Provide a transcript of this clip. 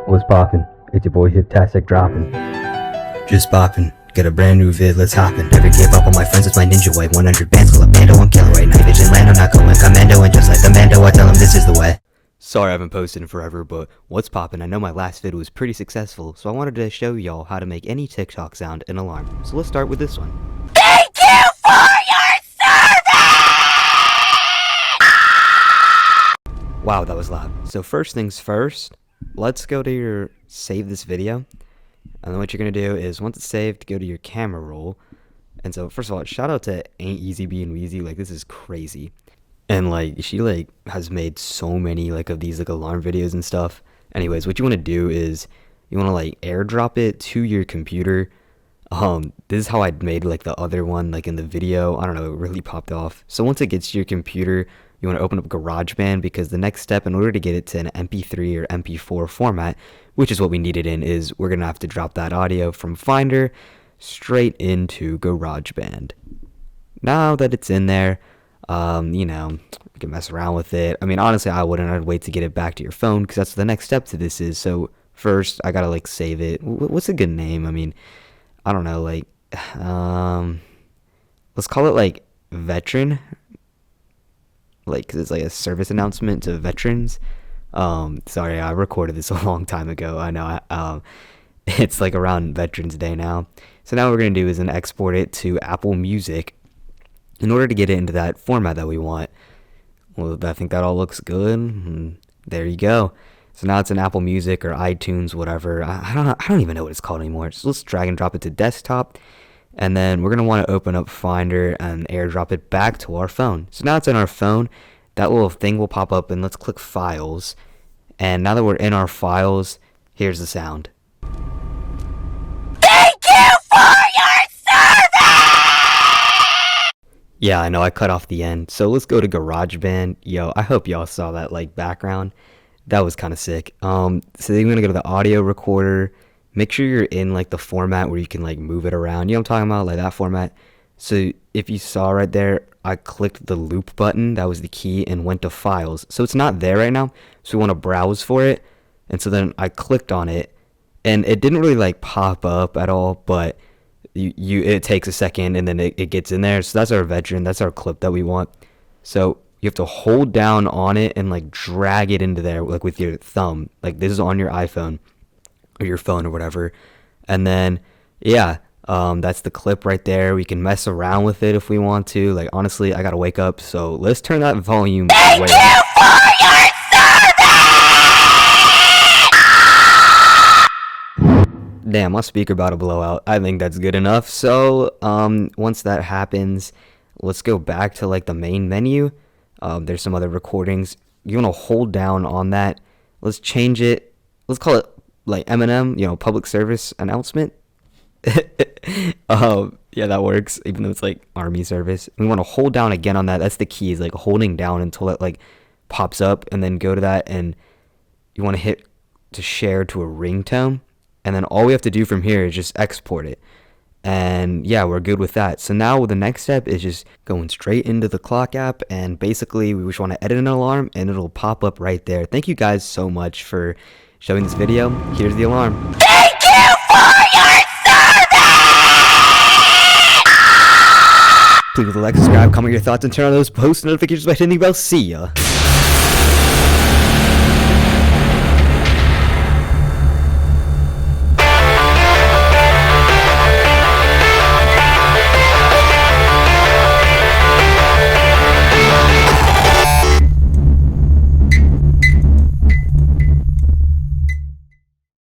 What's poppin'? It's your boy Hiptastic dropping. Just poppin', get a brand new vid, let's hoppin'. Never give up on my friends, it's my ninja way. 100 bands, full of bando, I'm killer right. Night vision, land, I'm not going commando. And just like the Mando, I tell him this is the way. Sorry I haven't posted in forever, but what's poppin'? I know my last vid was pretty successful, so I wanted to show y'all how to make any TikTok sound an alarm. So let's start with this one. Thank you for your service! Wow, that was loud. So first things first, let's go to your save this video. And then what you're going to do is once it's saved, go to your camera roll. And so first of all, shout out to Ain't Easy Being Wheezy. Like, this is crazy. And like, she like has made so many like of these like alarm videos and stuff. Anyways, what you want to do is you want to like airdrop it to your computer. This is how I made like the other one, like in the video. I don't know, it really popped off. So once it gets to your computer, you want to open up GarageBand, because the next step in order to get it to an MP3 or MP4 format, which is what we need it in, is we're going to have to drop that audio from Finder straight into GarageBand. Now that it's in there, you know, you can mess around with it. I mean, honestly, I wouldn't. I'd wait to get it back to your phone, because that's the next step to this is. So first, I got to like save it. What's a good name? I mean, I don't know, like, let's call it like Veteran. Like, cause it's like a service announcement to veterans. Sorry, I recorded this a long time ago. I know. It's like around Veterans Day now. So now what we're gonna do is then export it to Apple Music in order to get it into that format that we want. Well, I think that all looks good. And there you go. So now it's in Apple Music or iTunes, whatever. I don't know. I don't even know what it's called anymore. So let's drag and drop it to desktop. And then we're going to want to open up Finder and airdrop it back to our phone. So now it's in our phone. That little thing will pop up, and let's click Files. And now that we're in our files, here's the sound. Thank you for your service! Yeah, I know, I cut off the end. So let's go to GarageBand. Yo, I hope y'all saw that like background. That was kind of sick. So then you're going to go to the audio recorder. Make sure you're in like the format where you can like move it around. You know what I'm talking about? Like that format. So if you saw right there, I clicked the loop button. That was the key, and went to files. So it's not there right now. So we want to browse for it. And so then I clicked on it, and it didn't really like pop up at all, but it takes a second, and then it gets in there. So that's our veteran. That's our clip that we want. So you have to hold down on it and like drag it into there like with your thumb. Like this is on your iPhone or your phone or whatever. And then yeah, that's the clip right there. We can mess around with it if we want to. Like honestly, I gotta wake up, so let's turn that volume Thank way you up. for your service! Damn, my speaker about to blow out. I think that's good enough. So once that happens, let's go back to like the main menu. There's some other recordings. You want to hold down on that. Let's change it. Let's call it like Eminem, you know, public service announcement. Yeah, that works, even though it's like army service. We want to hold down again on that. That's the key, is like holding down until it like pops up, and then go to that, and you want to hit to share to a ringtone, and then all we have to do from here is just export it. And yeah, we're good with that. So now the next step is just going straight into the clock app, and basically we just want to edit an alarm, and it'll pop up right there. Thank you guys so much for showing this video. Here's the alarm. Thank you for your service! Please like, subscribe, comment your thoughts, and turn on those post notifications by hitting the bell. See ya.